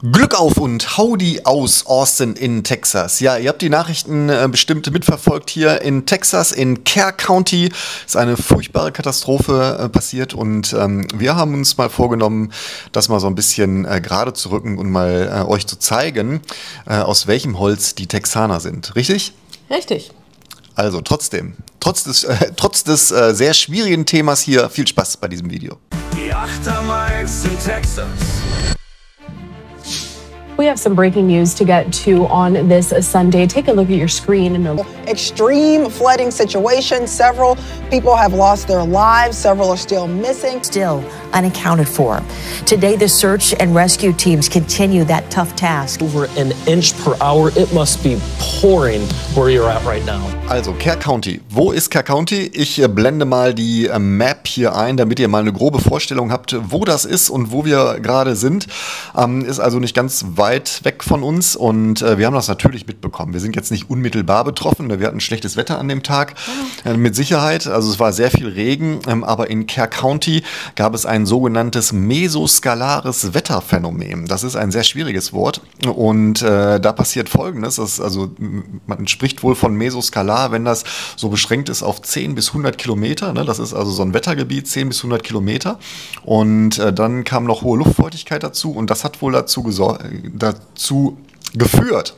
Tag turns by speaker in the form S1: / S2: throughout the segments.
S1: Glück auf und Howdy aus Austin in Texas. Ja, ihr habt die Nachrichten bestimmt mitverfolgt hier in Texas, in Kerr County. Ist eine furchtbare Katastrophe passiert und wir haben uns mal vorgenommen, das mal so ein bisschen gerade zu rücken und mal euch zu zeigen, aus welchem Holz die Texaner sind. Richtig?
S2: Richtig.
S1: Also trotz des sehr schwierigen Themas hier, viel Spaß bei diesem Video.
S3: Die Achtermikes in Texas.
S4: We have some breaking news to get to on this Sunday. Take a look at your screen.
S5: Extreme flooding situation. Several people have lost their lives. Several are still missing.
S6: Still unaccounted for. Today, the search and rescue teams continue that tough task.
S7: Over an inch per hour. It must be pouring where you're at right now.
S1: Also Kerr County. Wo ist Kerr County? Ich blende mal die Map hier ein, damit ihr mal eine grobe Vorstellung habt, wo das ist und wo wir gerade sind. Ist also nicht ganz weit weg von uns und wir haben das natürlich mitbekommen. Wir sind jetzt nicht unmittelbar betroffen. Wir hatten schlechtes Wetter an dem Tag, mit Sicherheit. Also es war sehr viel Regen, aber in Kerr County gab es ein sogenanntes mesoskalares Wetterphänomen. Das ist ein sehr schwieriges Wort und da passiert Folgendes. Man spricht wohl von mesoskalar, wenn das so beschränkt ist auf 10 bis 100 Kilometer. Ne? Das ist also so ein Wettergebiet, 10 bis 100 Kilometer. Und dann kam noch hohe Luftfeuchtigkeit dazu und das hat wohl dazu geführt,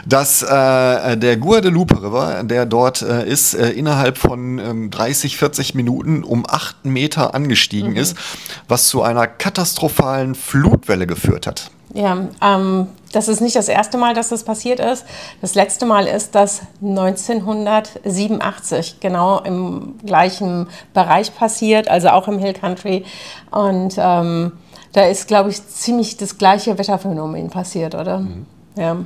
S1: dass der Guadalupe River, der dort ist, innerhalb von 30, 40 Minuten um 8 Meter angestiegen ist, was zu einer katastrophalen Flutwelle geführt hat.
S2: Ja, das ist nicht das erste Mal, dass das passiert ist. Das letzte Mal ist das 1987 genau im gleichen Bereich passiert, also auch im Hill Country. Und da ist, glaube ich, ziemlich das gleiche Wetterphänomen passiert, oder? Ja,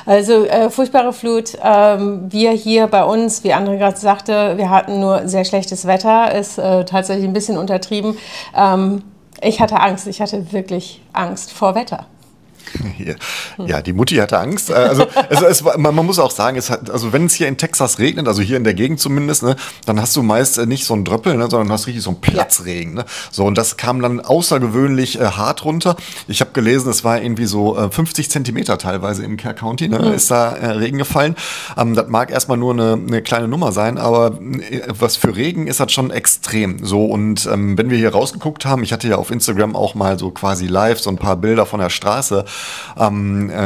S2: also furchtbare Flut. Wir hier bei uns, wie André gerade sagte, wir hatten nur sehr schlechtes Wetter, ist tatsächlich ein bisschen untertrieben. Ich hatte Angst, ich hatte wirklich Angst vor Wetter.
S1: Ja, die Mutti hatte Angst. Man muss auch sagen, also wenn es hier in Texas regnet, also hier in der Gegend zumindest, ne, dann hast du meist nicht so einen Dröppel, ne, sondern hast richtig so einen Platzregen. Ne? So, und das kam dann außergewöhnlich hart runter. Ich habe gelesen, es war irgendwie so 50 Zentimeter teilweise im Kerr County, ne, ist da Regen gefallen. Das mag erstmal nur eine kleine Nummer sein, aber was für Regen ist das schon extrem. So, und wenn wir hier rausgeguckt haben, ich hatte ja auf Instagram auch mal so quasi live so ein paar Bilder von der Straße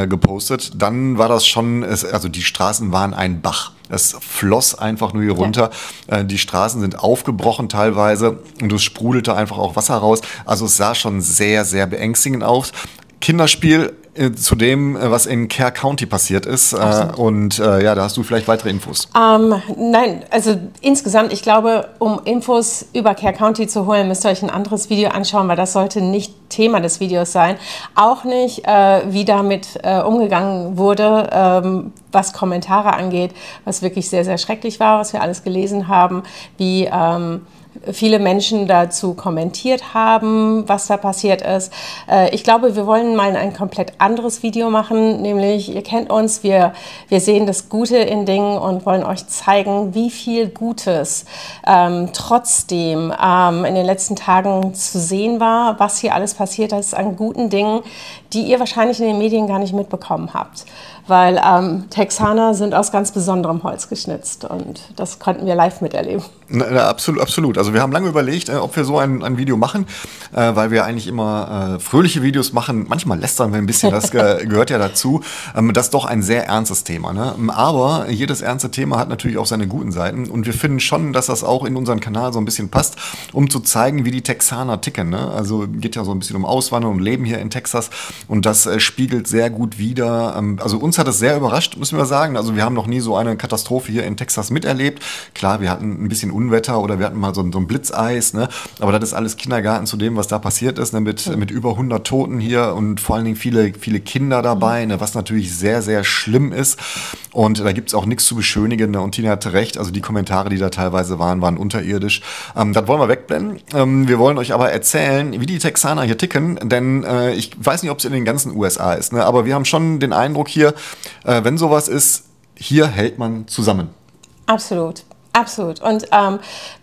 S1: gepostet, dann war das schon, also die Straßen waren ein Bach. Es floss einfach nur hier runter. Ja. Die Straßen sind aufgebrochen teilweise und es sprudelte einfach auch Wasser raus. Also es sah schon sehr, sehr beängstigend aus. Kinderspiel zu dem, was in Kerr County passiert ist. Und ja, da hast du vielleicht weitere Infos.
S2: Nein, also insgesamt, ich glaube, um Infos über Kerr County zu holen, müsst ihr euch ein anderes Video anschauen, weil das sollte nicht Thema des Videos sein. Auch nicht, wie damit umgegangen wurde, was Kommentare angeht, was wirklich sehr, sehr schrecklich war, was wir alles gelesen haben, wie viele Menschen dazu kommentiert haben, was da passiert ist. Ich glaube, wir wollen mal ein komplett anderes Video machen, nämlich, ihr kennt uns, wir sehen das Gute in Dingen und wollen euch zeigen, wie viel Gutes trotzdem in den letzten Tagen zu sehen war, was hier alles passiert ist an guten Dingen, die ihr wahrscheinlich in den Medien gar nicht mitbekommen habt. Weil Texaner sind aus ganz besonderem Holz geschnitzt und das konnten wir live miterleben.
S1: Na, absolut, absolut. Also wir haben lange überlegt, ob wir so ein Video machen, weil wir eigentlich immer fröhliche Videos machen. Manchmal lästern wir ein bisschen, das gehört ja dazu. Das ist doch ein sehr ernstes Thema. Ne? Aber jedes ernste Thema hat natürlich auch seine guten Seiten und wir finden schon, dass das auch in unseren Kanal so ein bisschen passt, um zu zeigen, wie die Texaner ticken. Ne? Also geht ja so ein bisschen um Auswandern und Leben hier in Texas und das spiegelt sehr gut wider. Also uns hat es sehr überrascht, müssen wir sagen. Also wir haben noch nie so eine Katastrophe hier in Texas miterlebt. Klar, wir hatten ein bisschen Unwetter oder wir hatten mal so ein Blitzeis, ne? Aber das ist alles Kindergarten zu dem, was da passiert ist, ne? Mit über 100 Toten hier und vor allen Dingen viele Kinder dabei, ne? Was natürlich sehr, sehr schlimm ist. Und da gibt es auch nichts zu beschönigen. Ne? Und Tina hatte recht, also die Kommentare, die da teilweise waren unterirdisch. Das wollen wir wegblenden. Wir wollen euch aber erzählen, wie die Texaner hier ticken, denn ich weiß nicht, ob es in den ganzen USA ist, ne? Aber wir haben schon den Eindruck hier, wenn sowas ist, hier hält man zusammen.
S2: Absolut. Absolut. Und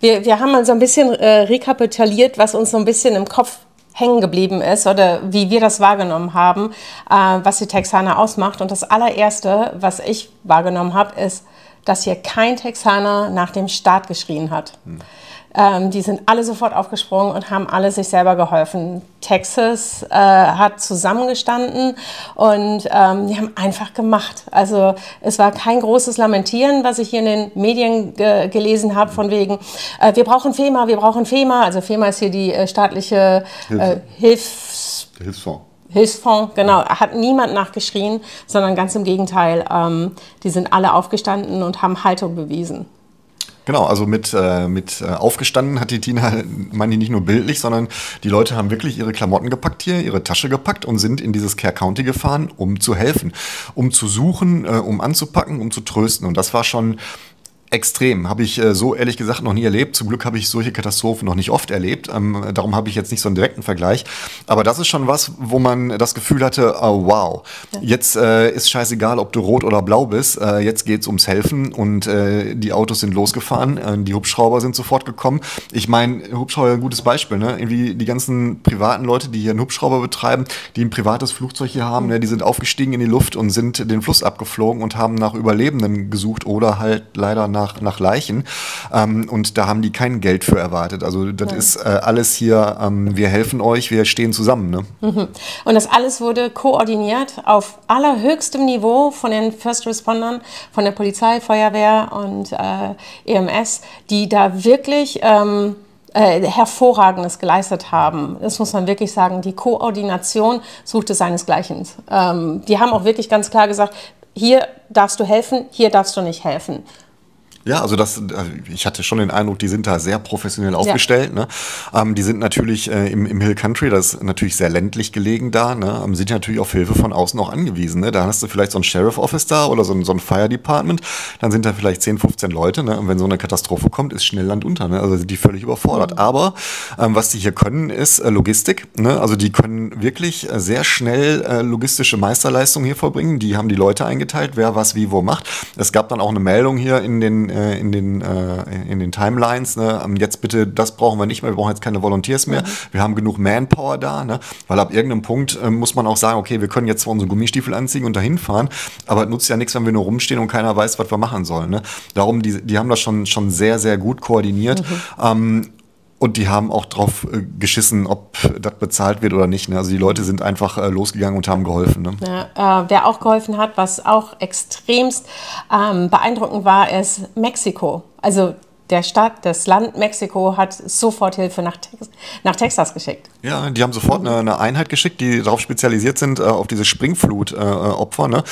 S2: wir haben mal so ein bisschen rekapituliert, was uns so ein bisschen im Kopf hängen geblieben ist oder wie wir das wahrgenommen haben, was die Texaner ausmacht. Und das allererste, was ich wahrgenommen habe, ist, dass hier kein Texaner nach dem Staat geschrien hat. Die sind alle sofort aufgesprungen und haben alle sich selber geholfen. Texas hat zusammengestanden und die haben einfach gemacht. Also es war kein großes Lamentieren, was ich hier in den Medien gelesen habe, von wegen, wir brauchen FEMA, wir brauchen FEMA. Also FEMA ist hier die staatliche Hilfsfonds, genau. Hat niemand nachgeschrien, sondern ganz im Gegenteil. Die sind alle aufgestanden und haben Haltung bewiesen.
S1: Genau, also mit aufgestanden hat die Tina, meine ich nicht nur bildlich, sondern die Leute haben wirklich ihre Klamotten gepackt hier, ihre Tasche gepackt und sind in dieses Care County gefahren, um zu helfen, um zu suchen, um anzupacken, um zu trösten. Und das war schon extrem. Habe ich so ehrlich gesagt noch nie erlebt. Zum Glück habe ich solche Katastrophen noch nicht oft erlebt. Darum habe ich jetzt nicht so einen direkten Vergleich. Aber das ist schon was, wo man das Gefühl hatte, oh, wow, jetzt ist scheißegal, ob du rot oder blau bist. Jetzt geht's ums Helfen und die Autos sind losgefahren. Die Hubschrauber sind sofort gekommen. Ich meine, Hubschrauber ist ein gutes Beispiel. Ne? Irgendwie die ganzen privaten Leute, die hier einen Hubschrauber betreiben, die ein privates Flugzeug hier haben, ne? Die sind aufgestiegen in die Luft und sind den Fluss abgeflogen und haben nach Überlebenden gesucht oder halt leider nach Leichen. Und da haben die kein Geld für erwartet. Also das ist alles hier, wir helfen euch, wir stehen zusammen. Ne?
S2: Und das alles wurde koordiniert auf allerhöchstem Niveau von den First Respondern, von der Polizei, Feuerwehr und EMS, die da wirklich Hervorragendes geleistet haben. Das muss man wirklich sagen. Die Koordination suchte seinesgleichen. Die haben auch wirklich ganz klar gesagt, hier darfst du helfen, hier darfst du nicht helfen.
S1: Ja, also ich hatte schon den Eindruck, die sind da sehr professionell aufgestellt. Ne? Die sind natürlich im Hill Country, das ist natürlich sehr ländlich gelegen da, ne? Sind natürlich auf Hilfe von außen auch angewiesen. Ne? Da hast du vielleicht so ein Sheriff Office da oder so ein Fire Department, dann sind da vielleicht 10, 15 Leute. Ne? Und wenn so eine Katastrophe kommt, ist schnell Land unter. Ne? Also sind die völlig überfordert. Aber was die hier können, ist Logistik. Ne? Also die können wirklich sehr schnell logistische Meisterleistungen hier vollbringen. Die haben die Leute eingeteilt, wer was wie wo macht. Es gab dann auch eine Meldung hier in den Timelines, ne? Jetzt bitte, das brauchen wir nicht mehr, wir brauchen jetzt keine Volunteers mehr, wir haben genug Manpower da, ne? Weil ab irgendeinem Punkt muss man auch sagen, okay, wir können jetzt unsere Gummistiefel anziehen und dahin fahren, aber es nutzt ja nichts, wenn wir nur rumstehen und keiner weiß, was wir machen sollen. Ne? Darum, die haben das schon sehr, sehr gut koordiniert. Und die haben auch drauf geschissen, ob das bezahlt wird oder nicht. Ne? Also die Leute sind einfach losgegangen und haben geholfen. Ne?
S2: Ja, wer auch geholfen hat, was auch extremst beeindruckend war, ist Mexiko. Also das Land Mexiko hat sofort Hilfe nach Texas geschickt.
S1: Ja, die haben sofort eine Einheit geschickt, die darauf spezialisiert sind, auf diese Springflut-Opfer. Ne?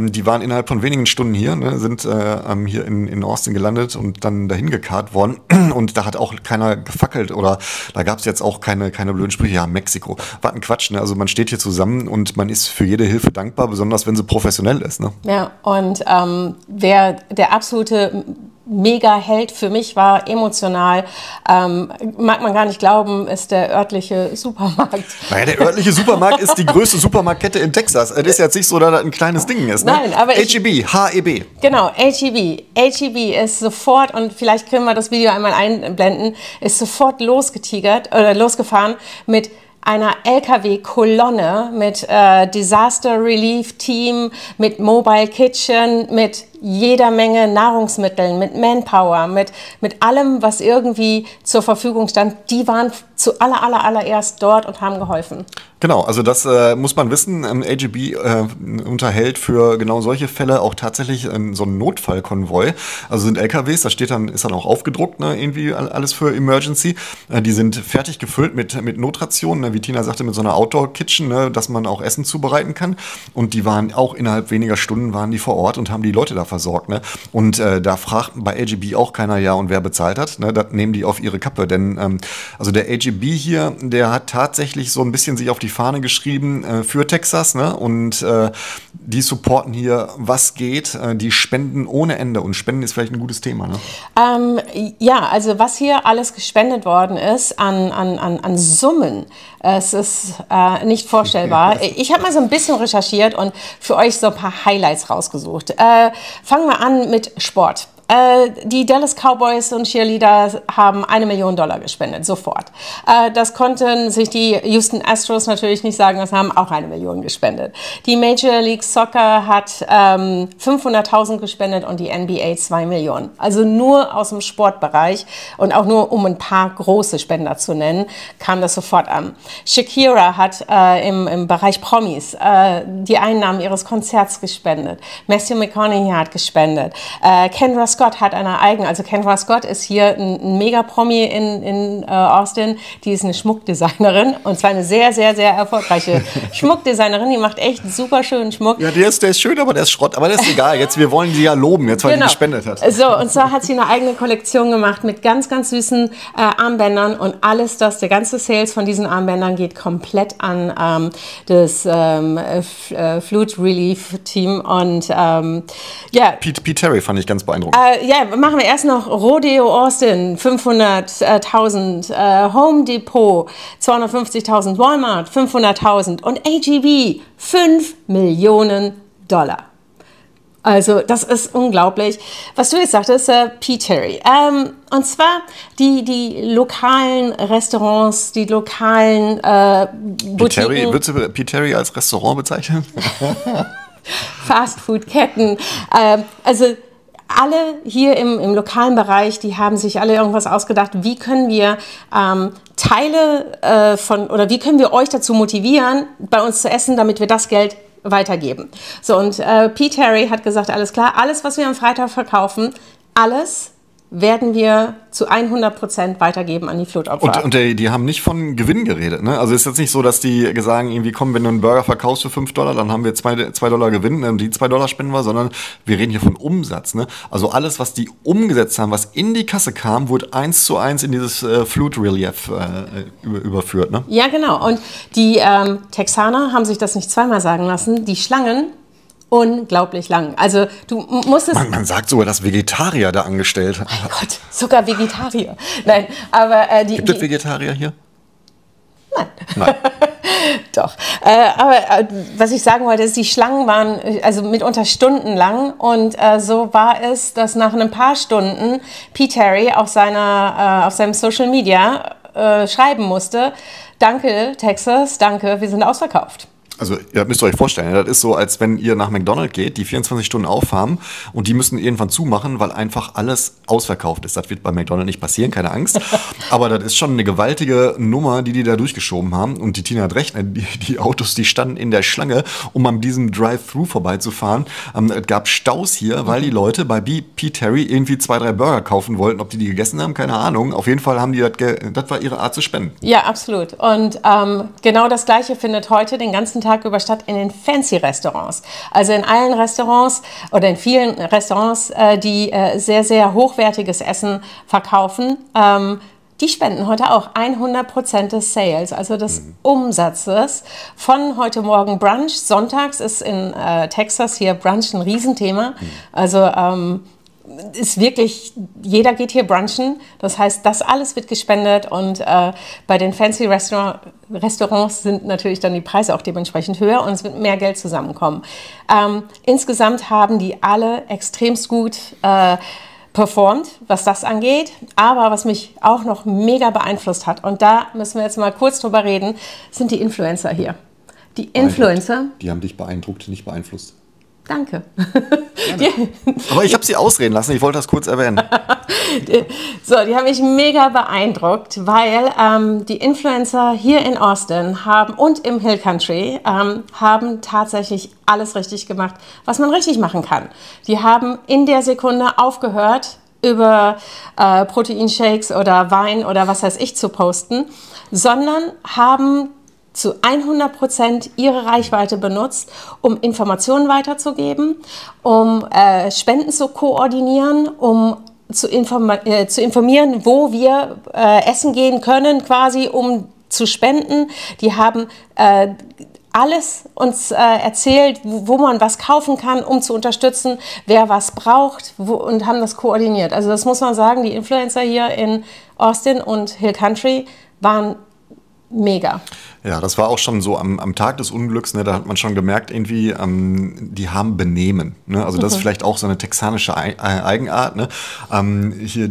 S1: Die waren innerhalb von wenigen Stunden hier, ne? Sind hier in Austin gelandet und dann dahin gekarrt worden. Und da hat auch keiner gefackelt oder da gab es jetzt auch keine blöden Sprüche. Ja, Mexiko. Was ein Quatsch. Ne? Also man steht hier zusammen und man ist für jede Hilfe dankbar, besonders wenn sie professionell ist. Ne?
S2: Ja, und der absolute Mega-Held für mich war emotional, mag man gar nicht glauben, ist der örtliche Supermarkt.
S1: Naja, der örtliche Supermarkt ist die größte Supermarktkette in Texas. Es ist jetzt nicht so, dass das ein kleines Ding ist. Ne?
S2: Nein, aber
S1: H-E-B.
S2: Genau, H-E-B ist sofort, und vielleicht können wir das Video einmal einblenden, ist sofort losgefahren mit einer LKW-Kolonne mit Disaster Relief Team, mit Mobile Kitchen, mit jeder Menge Nahrungsmitteln, mit Manpower, mit allem, was irgendwie zur Verfügung stand. Die waren zuallererst dort und haben geholfen.
S1: Genau, also das muss man wissen. AGB unterhält für genau solche Fälle auch tatsächlich so einen Notfallkonvoi. Also sind LKWs, ist dann auch aufgedruckt, ne, irgendwie alles für Emergency. Die sind fertig gefüllt mit Notrationen, ne, wie Tina sagte, mit so einer Outdoor-Kitchen, ne, dass man auch Essen zubereiten kann. Und die waren auch innerhalb weniger Stunden waren die vor Ort und haben die Leute da versorgt. Ne? Und da fragt bei AGB auch keiner, ja, und wer bezahlt hat. Ne? Das nehmen die auf ihre Kappe. Denn also der AGB hier, der hat tatsächlich so ein bisschen sich auf die Fahne geschrieben für Texas. Ne? Und die supporten hier, was geht. Die spenden ohne Ende. Und Spenden ist vielleicht ein gutes Thema. Ne?
S2: Ja, also was hier alles gespendet worden ist an Summen, es ist nicht vorstellbar. Ich habe mal so ein bisschen recherchiert und für euch so ein paar Highlights rausgesucht. Fangen wir an mit Sport. die Dallas Cowboys und Cheerleader haben $1 Million gespendet, sofort. Das konnten sich die Houston Astros natürlich nicht sagen, das haben auch $1 Million gespendet. Die Major League Soccer hat 500.000 gespendet und die NBA 2 Millionen. Also nur aus dem Sportbereich und auch nur um ein paar große Spender zu nennen, kam das sofort an. Shakira hat im Bereich Promis die Einnahmen ihres Konzerts gespendet. Matthew McConaughey hat gespendet. Kendra Scott hat eine eigene, also Kendra Scott ist hier ein Mega-Promi in Austin, die ist eine Schmuckdesignerin und zwar eine sehr, sehr, sehr erfolgreiche Schmuckdesignerin, die macht echt super schönen Schmuck.
S1: Ja, der ist schön, aber der ist Schrott, aber das ist egal, jetzt, wir wollen sie ja loben, jetzt weil die gespendet hat.
S2: So, und zwar hat sie eine eigene Kollektion gemacht mit ganz, ganz süßen Armbändern und alles das, der ganze Sales von diesen Armbändern geht komplett an das Flood Relief Team und
S1: Pete Terry fand ich ganz beeindruckend.
S2: Machen wir erst noch Rodeo Austin, 500.000, Home Depot, 250.000, Walmart, 500.000 und AGB, $5 Millionen. Also das ist unglaublich. Was du jetzt sagtest, Pete Terry. Und zwar die lokalen Restaurants, die lokalen Boutiquen.
S1: Würdest du Pete Terry als Restaurant bezeichnen?
S2: Fastfood-Ketten. Also alle hier im lokalen Bereich, die haben sich alle irgendwas ausgedacht, wie können wir Teile oder wie können wir euch dazu motivieren, bei uns zu essen, damit wir das Geld weitergeben. So, und Pete Terry hat gesagt, alles klar, alles, was wir am Freitag verkaufen, alles werden wir zu 100% weitergeben an die Flutopfer.
S1: Und die haben nicht von Gewinn geredet, ne? Also ist jetzt nicht so, dass die sagen, irgendwie, komm, wenn du einen Burger verkaufst für $5, dann haben wir $2 Gewinn, die $2 spenden wir, sondern wir reden hier von Umsatz, ne? Also alles, was die umgesetzt haben, was in die Kasse kam, wurde 1:1 in dieses Flood Relief überführt, ne?
S2: Ja, genau. Und die Texaner haben sich das nicht zweimal sagen lassen. Die Schlangen unglaublich lang. Also du musstest...
S1: Man sagt sogar, dass Vegetarier da angestellt haben.
S2: Mein Gott, sogar Vegetarier. Nein, aber
S1: Gibt es Vegetarier hier?
S2: Nein. Doch. Aber was ich sagen wollte, ist, die Schlangen waren also mitunter stundenlang und so war es, dass nach ein paar Stunden Pete Terry auf seinem Social Media schreiben musste, danke Texas, danke, wir sind ausverkauft.
S1: Also ihr müsst euch vorstellen, das ist so, als wenn ihr nach McDonald's geht, die 24 Stunden aufhaben und die müssen irgendwann zumachen, weil einfach alles ausverkauft ist. Das wird bei McDonald's nicht passieren, keine Angst. Aber das ist schon eine gewaltige Nummer, die da durchgeschoben haben. Und die Tina hat recht, die Autos, die standen in der Schlange, um an diesem Drive-Thru vorbeizufahren. Es gab Staus hier, weil die Leute bei Pete Terry irgendwie 2, 3 Burger kaufen wollten. Ob die gegessen haben, keine Ahnung. Auf jeden Fall haben die das war ihre Art zu spenden.
S2: Ja, absolut. Und genau das Gleiche findet heute den ganzen Tag über statt in den fancy Restaurants. Also in allen Restaurants oder in vielen Restaurants, die sehr, sehr hochwertiges Essen verkaufen, die spenden heute auch 100% des Sales, also des Umsatzes von heute Morgen Brunch. Sonntags ist in Texas hier Brunch ein Riesenthema. Also ist wirklich, jeder geht hier brunchen. Das heißt, das alles wird gespendet und bei den fancy Restaurants sind natürlich dann die Preise auch dementsprechend höher und es wird mehr Geld zusammenkommen. Insgesamt haben die alle extremst gut performt, was das angeht. Aber was mich auch noch mega beeinflusst hat, und da müssen wir jetzt mal kurz drüber reden, sind die Influencer hier. Die Influencer.
S1: Die haben dich beeindruckt, nicht beeinflusst.
S2: Danke.
S1: Aber ich habe sie ausreden lassen, ich wollte das kurz erwähnen.
S2: So, die haben mich mega beeindruckt, weil die Influencer hier in Austin haben und im Hill Country haben tatsächlich alles richtig gemacht, was man richtig machen kann. Die haben in der Sekunde aufgehört, über Proteinshakes oder Wein oder was weiß ich zu posten, sondern haben zu 100% ihre Reichweite benutzt, um Informationen weiterzugeben, um Spenden zu koordinieren, um zu informieren, wo wir essen gehen können, quasi, um zu spenden. Die haben alles uns erzählt, wo man was kaufen kann, um zu unterstützen, wer was braucht und haben das koordiniert. Also das muss man sagen, die Influencer hier in Austin und Hill Country waren mega.
S1: Ja, das war auch schon so am Tag des Unglücks, ne, da hat man schon gemerkt, irgendwie, die haben Benehmen. Ne? Also das ist vielleicht auch so eine texanische Eigenart. Ne? Hier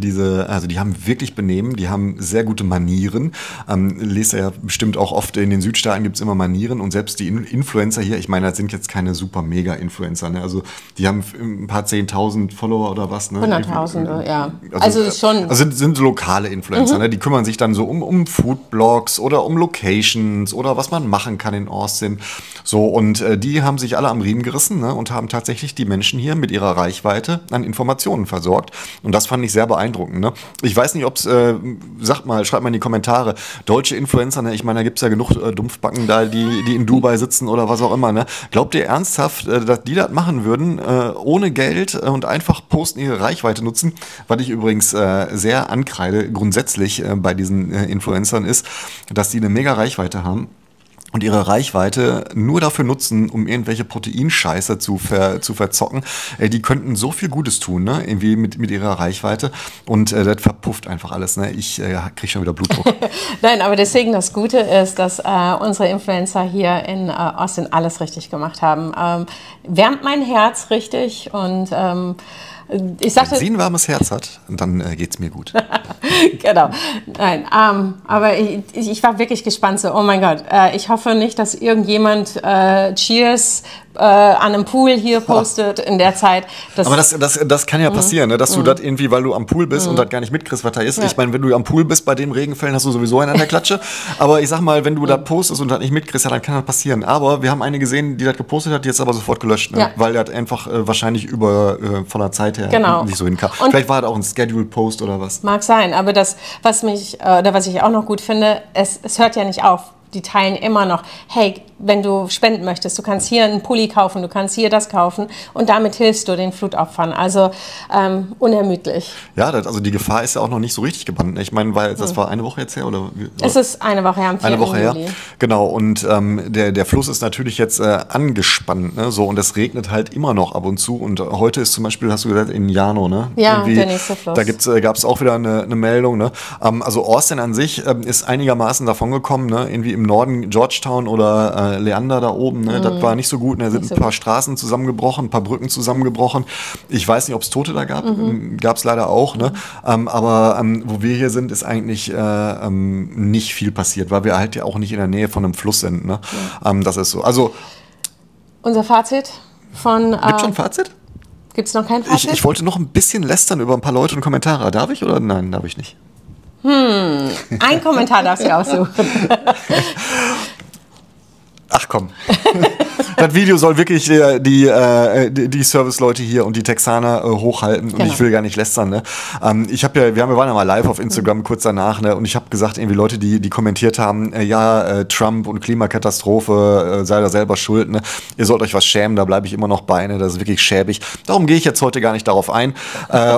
S1: also die haben wirklich Benehmen, die haben sehr gute Manieren. Lest ja bestimmt auch oft, in den Südstaaten gibt es immer Manieren und selbst die Influencer hier, ich meine, das sind jetzt keine super Mega-Influencer. Ne? Also die haben ein paar 10.000 Follower oder was. Ne?
S2: Hunderttausende, ja. Also schon.
S1: Also sind lokale Influencer, ne? Die kümmern sich dann so um Foodblogs oder um Locations oder was man machen kann in Austin. So, und die haben sich alle am Riemen gerissen, ne, und haben tatsächlich die Menschen hier mit ihrer Reichweite an Informationen versorgt. Und das fand ich sehr beeindruckend. Ne? Ich weiß nicht, ob es, schreibt mal in die Kommentare, deutsche Influencer, ne? Ich meine, da gibt es ja genug Dumpfbacken da, die in Dubai sitzen oder was auch immer. Ne? Glaubt ihr ernsthaft, dass die das machen würden, ohne Geld und einfach posten, ihre Reichweite nutzen? Was ich übrigens sehr ankreide, grundsätzlich bei diesen Influencern ist, dass die eine mega Reichweite haben und ihre Reichweite nur dafür nutzen, um irgendwelche Proteinscheiße zu verzocken. Die könnten so viel Gutes tun, ne? Irgendwie mit ihrer Reichweite. Und das verpufft einfach alles. Ne? Ich kriege schon wieder Blutdruck.
S2: Nein, aber deswegen das Gute ist, dass unsere Influencer hier in Austin alles richtig gemacht haben. Wärmt mein Herz richtig und ich sagte,
S1: wenn sie ein warmes Herz hat, dann geht's mir gut.
S2: Genau. Nein, aber ich war wirklich gespannt. So, oh mein Gott, ich hoffe nicht, dass irgendjemand Cheers an einem Pool hier postet in der Zeit.
S1: Aber das kann ja passieren, ne? Dass du das irgendwie, weil du am Pool bist und das gar nicht mitkriegst, was da ist. Ja. Ich meine, wenn du am Pool bist bei den Regenfällen, hast du sowieso einen an der Klatsche. Aber ich sag mal, wenn du das postest und das nicht mitkriegst, ja, dann kann das passieren. Aber wir haben eine gesehen, die das gepostet hat, die jetzt aber sofort gelöscht, ne? Ja. Weil das einfach wahrscheinlich von der Zeit her nicht so hinkam. Und vielleicht war das auch ein Schedule-Post oder was.
S2: Mag sein, aber was ich auch noch gut finde, es hört ja nicht auf. Die teilen immer noch, hey, wenn du spenden möchtest, du kannst hier einen Pulli kaufen, du kannst hier das kaufen und damit hilfst du den Flutopfern. Also unermüdlich.
S1: Ja, also die Gefahr ist ja auch noch nicht so richtig gebannt. Ich meine, weil das war eine Woche jetzt her? Oder?
S2: Es ist eine Woche her, am 4. Juli.
S1: Her, genau. Und der Fluss ist natürlich jetzt angespannt. Ne? So, und es regnet halt immer noch ab und zu. Und heute ist zum Beispiel, hast du gesagt, in Llano, ne?
S2: Ja, der nächste Fluss.
S1: Da gab es auch wieder eine Meldung. Ne? Also Austin an sich ist einigermaßen davon gekommen, ne? Irgendwie im Norden Georgetown oder Leander da oben, ne? Das war nicht so gut. Da sind ein paar Straßen zusammengebrochen, ein paar Brücken zusammengebrochen. Ich weiß nicht, ob es Tote da gab. Gab es leider auch. Ne? Aber wo wir hier sind, ist eigentlich nicht viel passiert, weil wir halt ja auch nicht in der Nähe von einem Fluss sind. Ne? Ja. Das ist so. Also
S2: unser Fazit von...
S1: Gibt schon ein Fazit?
S2: Gibt es noch kein Fazit?
S1: Ich wollte noch ein bisschen lästern über ein paar Leute und Kommentare. Darf ich oder nein, darf ich nicht?
S2: Ein Kommentar darfst du aussuchen.
S1: Ach komm. Das Video soll wirklich die Service-Leute hier und die Texaner hochhalten. Und ich will gar nicht lästern. Ne? Wir waren ja mal live auf Instagram kurz danach, ne? Und ich habe gesagt, irgendwie Leute, die kommentiert haben, Trump und Klimakatastrophe, sei da selber schuld. Ne? Ihr sollt euch was schämen, da bleibe ich immer noch bei. Ne? Das ist wirklich schäbig. Darum gehe ich jetzt heute gar nicht darauf ein.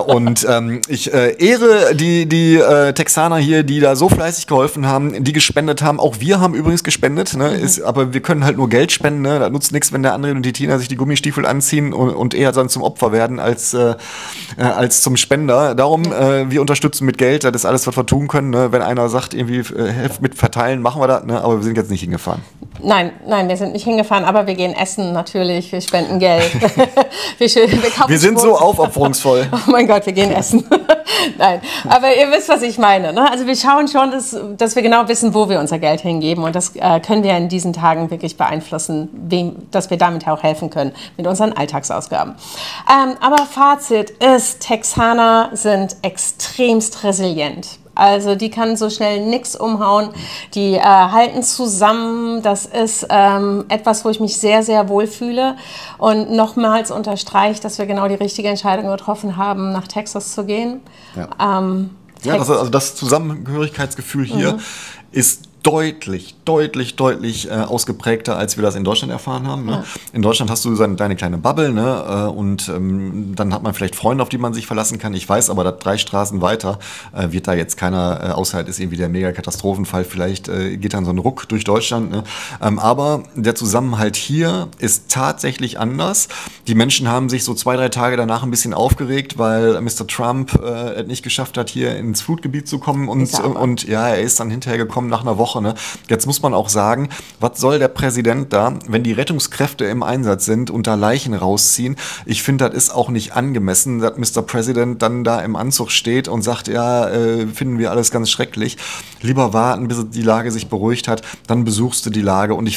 S1: Und ich ehre die Texaner hier, die da so fleißig geholfen haben, die gespendet haben. Auch wir haben übrigens gespendet. Ne? Aber wir können halt nur Geld spenden. Ne? Da nutzt nichts, wenn der André und die Tina sich die Gummistiefel anziehen und eher dann zum Opfer werden als zum Spender. Darum, wir unterstützen mit Geld. Das ist alles, was wir tun können. Ne? Wenn einer sagt, irgendwie helft mit verteilen, machen wir das. Ne? Aber wir sind jetzt nicht hingefahren.
S2: Nein, wir sind nicht hingefahren, aber wir gehen essen natürlich. Wir spenden Geld.
S1: wir sind so aufopferungsvoll.
S2: Oh mein Gott, wir gehen essen. Nein, aber ihr wisst, was ich meine. Ne? Also wir schauen schon, dass wir genau wissen, wo wir unser Geld hingeben. Und das können wir in diesen Tagen wirklich beeinflussen, dass wir damit auch helfen können mit unseren Alltagsausgaben. Aber Fazit ist, Texaner sind extremst resilient. Also die kann so schnell nichts umhauen. Die halten zusammen. Das ist etwas, wo ich mich sehr, sehr wohl fühle. Und nochmals unterstreicht, dass wir genau die richtige Entscheidung getroffen haben, nach Texas zu gehen.
S1: Ja. Das Zusammengehörigkeitsgefühl hier ist deutlich ausgeprägter, als wir das in Deutschland erfahren haben. Ne? Ja. In Deutschland hast du deine kleine Bubble, ne? Und dann hat man vielleicht Freunde, auf die man sich verlassen kann. Ich weiß aber, dass 3 Straßen weiter wird da jetzt keiner, außer halt ist irgendwie der Mega-Katastrophenfall, vielleicht geht dann so ein Ruck durch Deutschland. Ne? Aber der Zusammenhalt hier ist tatsächlich anders. Die Menschen haben sich so 2-3 Tage danach ein bisschen aufgeregt, weil Mr. Trump es nicht geschafft hat, hier ins Flutgebiet zu kommen. Und er ist dann hinterher gekommen nach einer Woche Woche. Ne? Jetzt muss man auch sagen, was soll der Präsident da, wenn die Rettungskräfte im Einsatz sind und da Leichen rausziehen? Ich finde, das ist auch nicht angemessen, dass Mr. President dann da im Anzug steht und sagt, ja, finden wir alles ganz schrecklich. Lieber warten, bis die Lage sich beruhigt hat, dann besuchst du die Lage. Und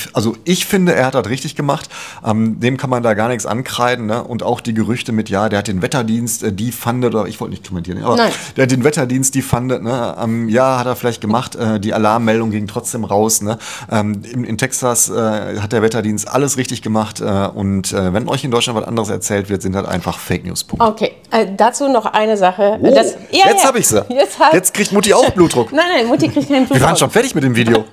S1: ich finde, er hat das richtig gemacht. Dem kann man da gar nichts ankreiden. Ne? Und auch die Gerüchte mit, ja, der hat den Wetterdienst, die fandet, oder ich wollte nicht kommentieren, aber der hat den Wetterdienst, die fandet, ne? Ja, hat er vielleicht gemacht. Die Alarmmeldung ging trotzdem raus. Ne? In Texas hat der Wetterdienst alles richtig gemacht. Und wenn euch in Deutschland was anderes erzählt wird, sind das einfach Fake News.
S2: Okay, dazu noch eine Sache.
S1: Oh, jetzt habe ich sie. Jetzt kriegt Mutti auch Blutdruck.
S2: Nein, Mutti kriegt keinen Blutdruck.
S1: Wir waren schon fertig mit dem Video.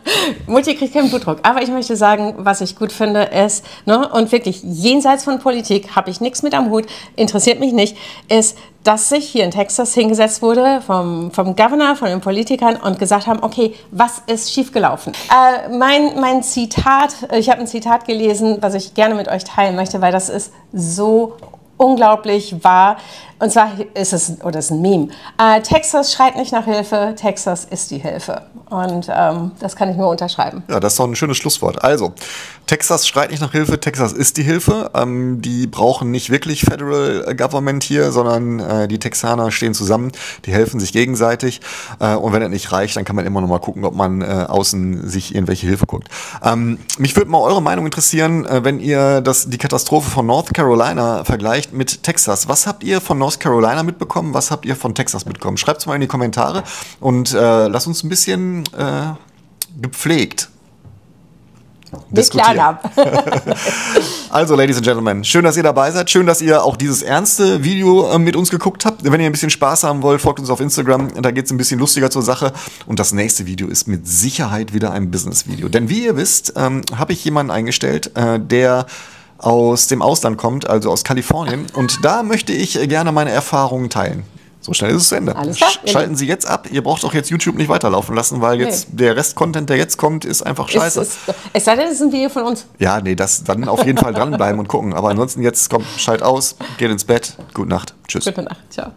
S2: Mutti kriegt keinen Blutdruck. Aber ich möchte sagen, was ich gut finde, ist, ne, und wirklich jenseits von Politik habe ich nichts mit am Hut, interessiert mich nicht, ist, dass sich hier in Texas hingesetzt wurde vom Governor, von den Politikern und gesagt haben, okay, was ist schiefgelaufen? Mein Zitat, ich habe ein Zitat gelesen, was ich gerne mit euch teilen möchte, weil das ist so unglaublich wahr. Und zwar ist es ein Meme. Texas schreit nicht nach Hilfe, Texas ist die Hilfe. Und das kann ich nur unterschreiben.
S1: Ja, das ist doch ein schönes Schlusswort. Also, Texas schreit nicht nach Hilfe, Texas ist die Hilfe. Die brauchen nicht wirklich Federal Government hier, sondern die Texaner stehen zusammen, die helfen sich gegenseitig. Und wenn das nicht reicht, dann kann man immer noch mal gucken, ob man außen sich irgendwelche Hilfe guckt. Mich würde mal eure Meinung interessieren, wenn ihr die Katastrophe von North Carolina vergleicht mit Texas. Was habt ihr von North Carolina mitbekommen? Was habt ihr von Texas mitbekommen? Schreibt es mal in die Kommentare und lasst uns ein bisschen gepflegt diskutieren. Also, Ladies and Gentlemen, schön, dass ihr dabei seid. Schön, dass ihr auch dieses ernste Video mit uns geguckt habt. Wenn ihr ein bisschen Spaß haben wollt, folgt uns auf Instagram. Da geht es ein bisschen lustiger zur Sache. Und das nächste Video ist mit Sicherheit wieder ein Business-Video. Denn wie ihr wisst, habe ich jemanden eingestellt, der aus dem Ausland kommt, also aus Kalifornien. Und da möchte ich gerne meine Erfahrungen teilen. So schnell ist es zu Ende.
S2: Alles klar.
S1: Schalten Sie jetzt ab. Ihr braucht auch jetzt YouTube nicht weiterlaufen lassen, weil jetzt der Rest-Content, der jetzt kommt, ist einfach scheiße.
S2: Es sei denn, es ist ein Video von uns.
S1: Ja, nee, dann auf jeden Fall dranbleiben und gucken. Aber ansonsten jetzt, komm, schalt aus, geht ins Bett. Gute Nacht. Tschüss.
S2: Gute Nacht. Ciao.